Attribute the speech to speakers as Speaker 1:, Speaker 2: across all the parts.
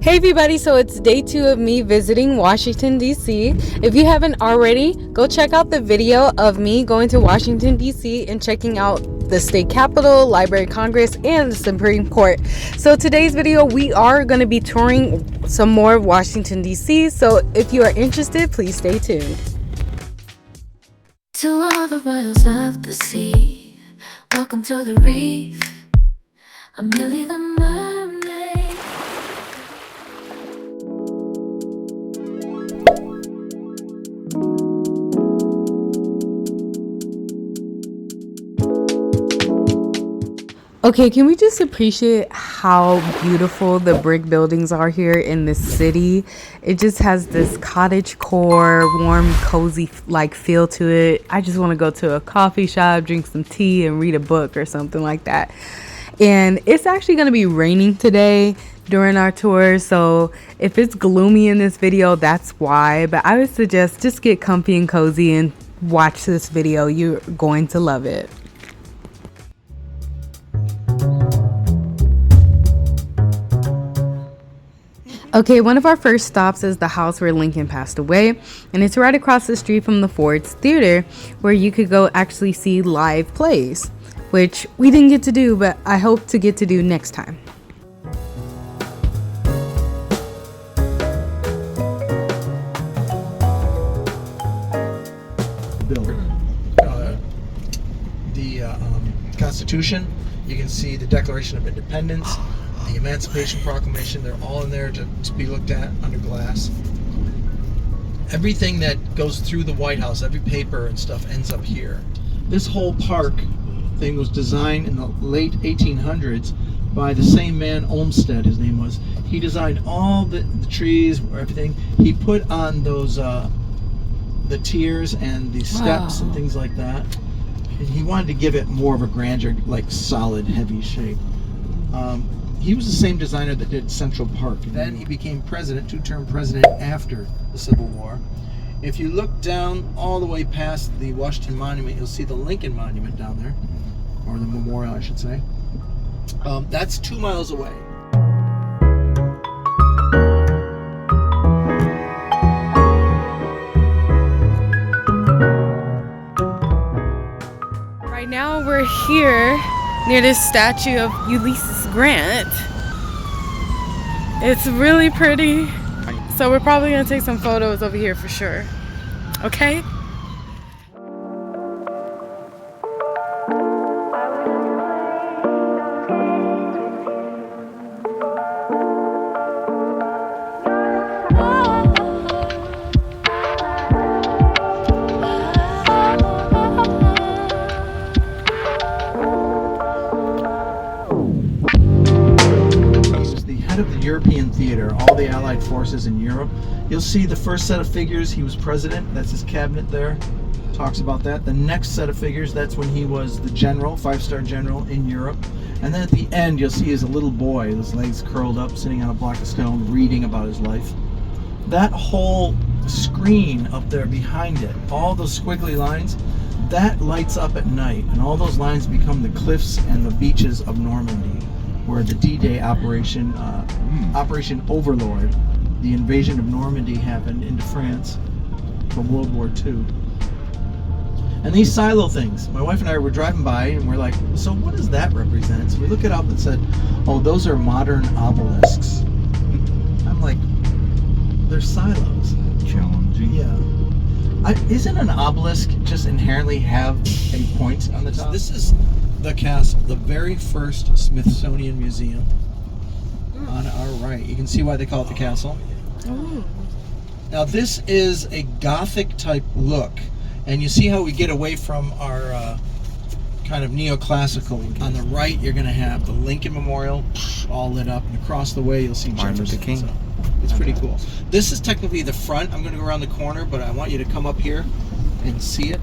Speaker 1: Hey everybody, so it's day 2 of me visiting Washington, D.C. If you haven't already, go check out the video of me going to Washington, D.C. and checking out the state capitol, Library of Congress, and the Supreme Court. So today's video, we are going to be touring some more of Washington, D.C. So if you are interested, please stay tuned.
Speaker 2: To all the royals of the sea, welcome to the reef. I'm Millie the Mermaid.
Speaker 1: Okay, can we just appreciate how beautiful the brick buildings are here in this city? It just has this cottage core, warm, cozy like feel to it. I just want to go to a coffee shop, drink some tea, and read a book or something like that. And it's actually going to be raining today during our tour, so if it's gloomy in this video, that's why. But I would suggest just get comfy and cozy and watch this video. You're going to love it. Okay, one of our first stops is the house where Lincoln passed away, and it's right across the street from the Ford's Theater, where you could go actually see live plays, which we didn't get to do, but I hope to get to do next time.
Speaker 3: The Constitution, you can see the Declaration of Independence, the Emancipation Proclamation. They're all in there to be looked at under glass. Everything that goes through the White House, every paper and stuff ends up here. This whole park thing was designed in the late 1800s by the same man, Olmsted, his name was. He designed all the trees, everything. He put on those the tiers and the steps and things like that. And he wanted to give it more of a grandeur, like solid, heavy shape. He was the same designer that did Central Park. Then he became president, two-term president after the Civil War. If you look down all the way past the Washington Monument, you'll see the Lincoln Monument down there, or the memorial, I should say. That's 2 miles away.
Speaker 1: Right now we're here near this statue of Ulysses Grant. It's really pretty. So we're probably gonna take some photos over here for sure. Okay?
Speaker 3: Of the European theater, all the Allied forces in Europe. You'll see the first set of figures, he was president, that's his cabinet there, talks about that. The next set of figures, that's when he was the general, 5-star general in Europe. And then at the end, you'll see he's a little boy, his legs curled up, sitting on a block of stone, reading about his life. That whole screen up there behind it, all those squiggly lines, that lights up at night, and all those lines become the cliffs and the beaches of Normandy, where the D-Day Operation Overlord, the invasion of Normandy, happened into France from World War II. And these silo things, my wife and I were driving by and we're like, so what does that represent? So we look it up and said, oh, those are modern obelisks. I'm like, they're silos.
Speaker 4: Challenging.
Speaker 3: Yeah. Isn't an obelisk just inherently have a point on the top? This is the castle, the very first Smithsonian Museum. On our right, you can see why they call it the castle.
Speaker 1: Oh.
Speaker 3: Now this is a Gothic type look, and you see how we get away from our kind of neoclassical. On the right, you're going to have the Lincoln Memorial all lit up, and across the way you'll see
Speaker 4: Martin Luther
Speaker 3: Jefferson.
Speaker 4: King.
Speaker 3: So it's pretty cool. This is technically the front. I'm going to go around the corner, but I want you to come up here and see it.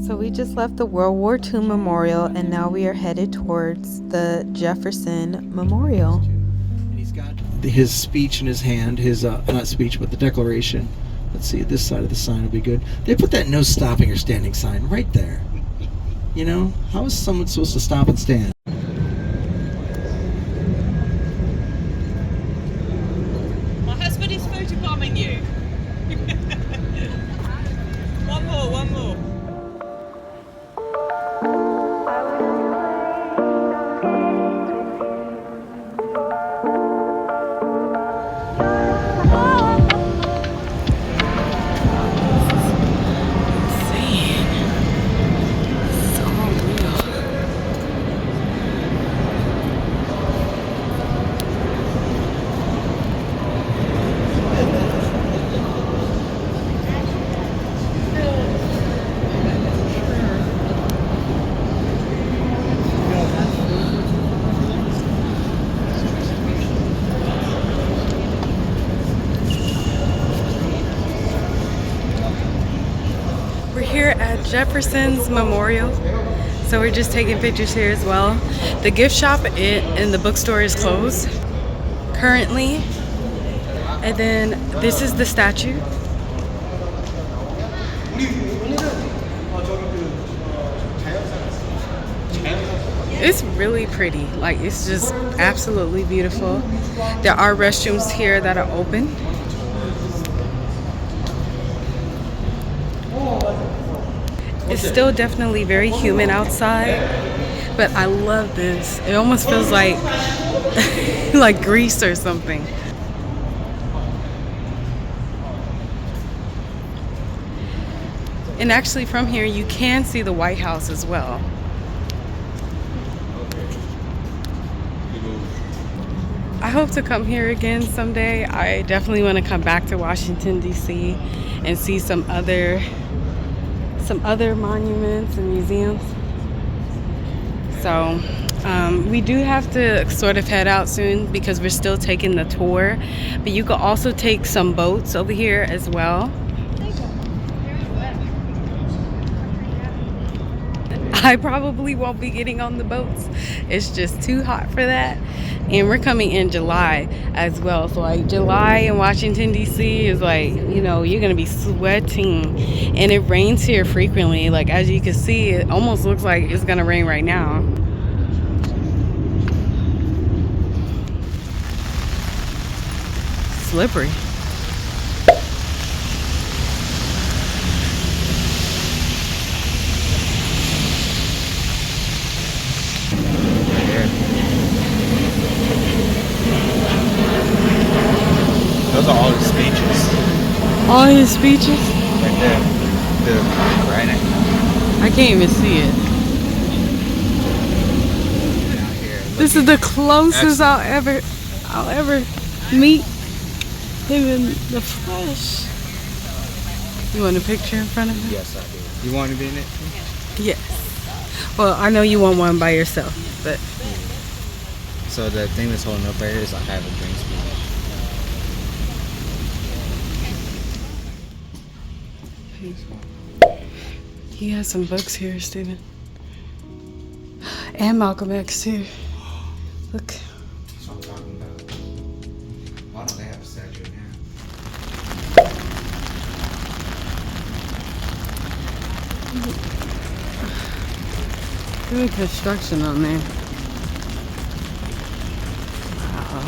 Speaker 1: So we just left the World War II Memorial and now we are headed towards the Jefferson Memorial.
Speaker 3: And he's got his speech in his hand, his, not speech, but the declaration. Let's see, this side of the sign will be good. They put that no stopping or standing sign right there. You know, how is someone supposed to stop and stand?
Speaker 4: My husband is photobombing you. One more, one more.
Speaker 1: We're here at Jefferson's Memorial, so we're just taking pictures here as well. The gift shop and the bookstore is closed currently, and then this is the statue. It's really pretty, like it's just absolutely beautiful. There are restrooms here that are open. It's still definitely very humid outside, but I love this. It almost feels like like Greece or something. And actually from here you can see the White House as well. I hope to come here again someday. I definitely want to come back to Washington, D.C. and see some other monuments and museums. So we do have to sort of head out soon because we're still taking the tour, but you could also take some boats over here as well. I probably won't be getting on the boats. It's just too hot for that. And we're coming in July as well. So like July in Washington, D.C. is like, you know, you're going to be sweating. And it rains here frequently. Like as you can see, it almost looks like it's going to rain right now. Slippery.
Speaker 5: Those are all his speeches.
Speaker 1: All his speeches?
Speaker 5: Right there. The granite.
Speaker 1: I can't even see it.
Speaker 5: Down here.
Speaker 1: This is the closest I'll ever meet him in the flesh. You want a picture in front of him?
Speaker 5: Yes, I do. You want to be in it?
Speaker 1: Yes. Well, I know you want one by yourself, but
Speaker 5: So the thing that's holding up right here is I have a green screen.
Speaker 1: he has some books here, Steven. And Malcolm X too. Look.
Speaker 5: That's what I'm talking about. Why don't they have a statue in here?
Speaker 1: Doing construction on there. Wow.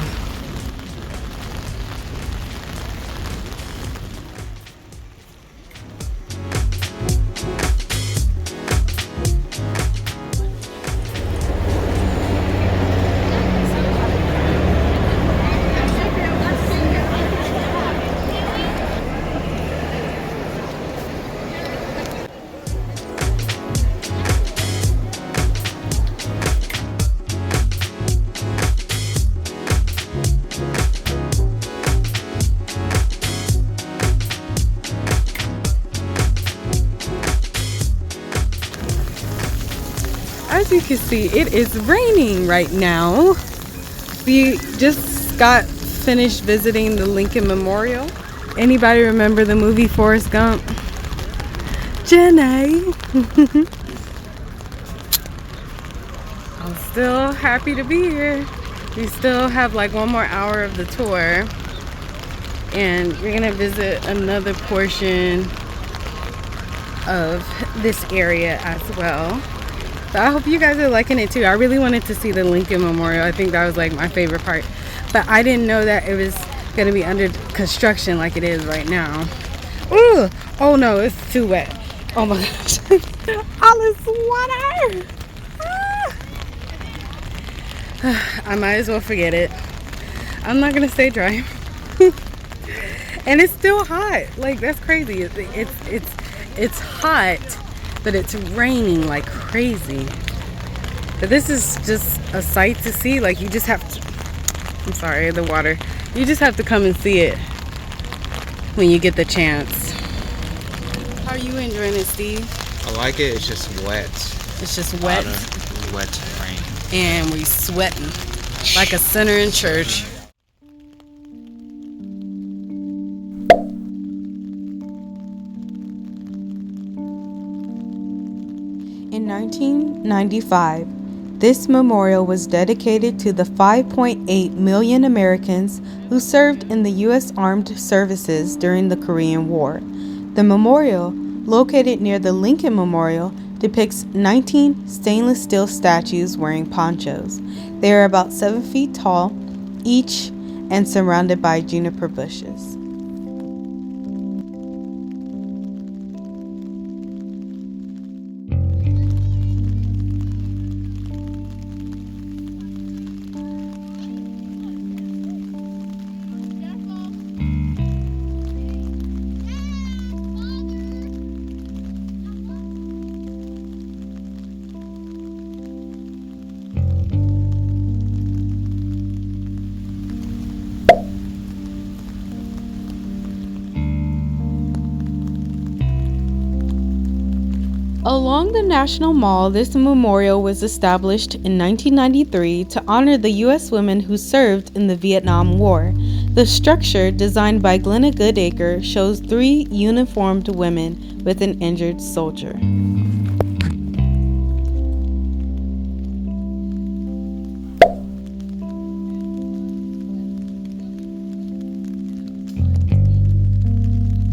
Speaker 1: As you can see, it is raining right now. We just got finished visiting the Lincoln Memorial. Anybody remember the movie Forrest Gump? Jenny. I'm still happy to be here. We still have like one more hour of the tour, and we're gonna visit another portion of this area as well. So I hope you guys are liking it too. I really wanted to see the Lincoln Memorial. I think that was like my favorite part, but I didn't know that it was gonna be under construction like it is right now. Ooh! Oh no, it's too wet. Oh my gosh. All this water! I might as well forget it. I'm not gonna stay dry. And it's still hot. Like, that's crazy. It's hot, but it's raining like crazy. But this is just a sight to see. Like, you just have to, I'm sorry, the water. You just have to come and see it when you get the chance. How are you enjoying it, Steve?
Speaker 5: I like it. It's just wet.
Speaker 1: It's just wet.
Speaker 5: Wet rain.
Speaker 1: And we sweating like a sinner in church. In 1995, this memorial was dedicated to the 5.8 million Americans who served in the U.S. Armed Services during the Korean War. The memorial, located near the Lincoln Memorial, depicts 19 stainless steel statues wearing ponchos. They are about 7 feet tall each and surrounded by juniper bushes. Along the National Mall, this memorial was established in 1993 to honor the U.S. women who served in the Vietnam War. The structure, designed by Glenna Goodacre, shows 3 uniformed women with an injured soldier.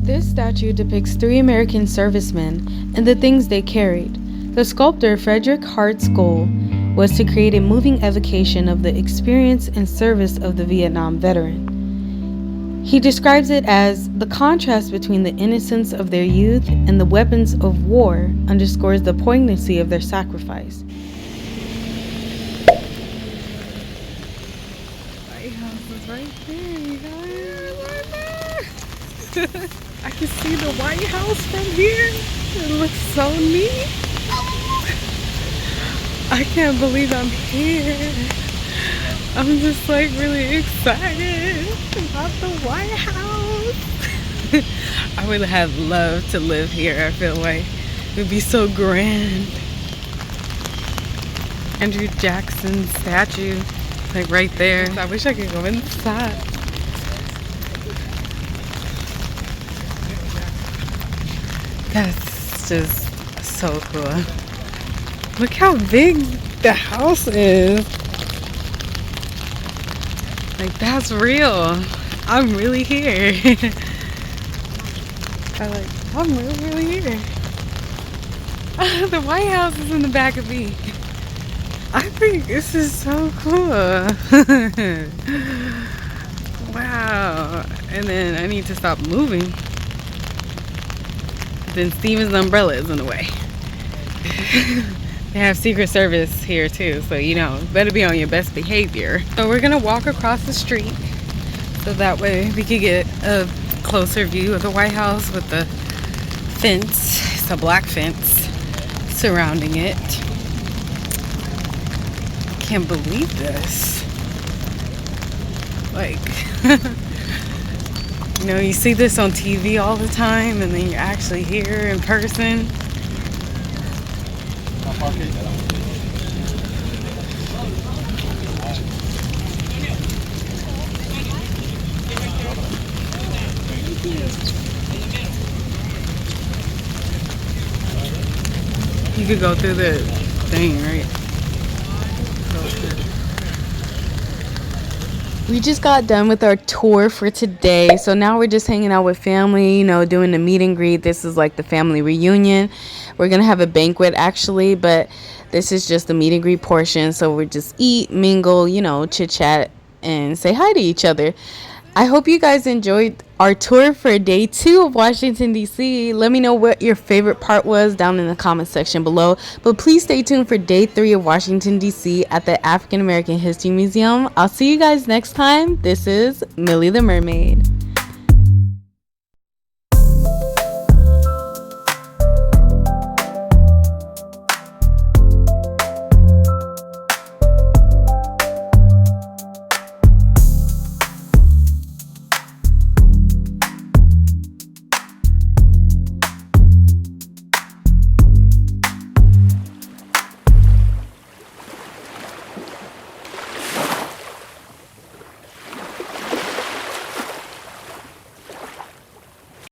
Speaker 1: This statue depicts 3 American servicemen and the things they carried. The sculptor Frederick Hart's goal was to create a moving evocation of the experience and service of the Vietnam veteran. He describes it as the contrast between the innocence of their youth and the weapons of war underscores the poignancy of their sacrifice. White House is right there, you guys. Right there. I can see the White House from here. It looks so neat. I can't believe I'm here. I'm just like really excited about the White House. I would have loved to live here. I feel like it would be so grand. Andrew Jackson's statue, like right there. I wish I could go inside. That's just so cool. Look how big the house is. Like, that's real. I'm really here. I'm really here. The White House is in the back of me. I think this is so cool. Wow. And then I need to stop moving. Then Steven's umbrella is in the way. They have Secret Service here too, so you know, better be on your best behavior. So we're gonna walk across the street so that way we can get a closer view of the White House with the fence. It's a black fence surrounding it. Can't believe this. Like, you know, you see this on TV all the time, and then you're actually here in person. You could go through the thing, right? We just got done with our tour for today. So now we're just hanging out with family, you know, doing the meet and greet. This is like the family reunion. We're going to have a banquet actually, but this is just the meet and greet portion. So we're just eat, mingle, you know, chit chat and say hi to each other. I hope you guys enjoyed our tour for day 2 of Washington, D.C. Let me know what your favorite part was down in the comment section below. But please stay tuned for day 3 of Washington, D.C. at the African American History Museum. I'll see you guys next time. This is Millie the Mermaid.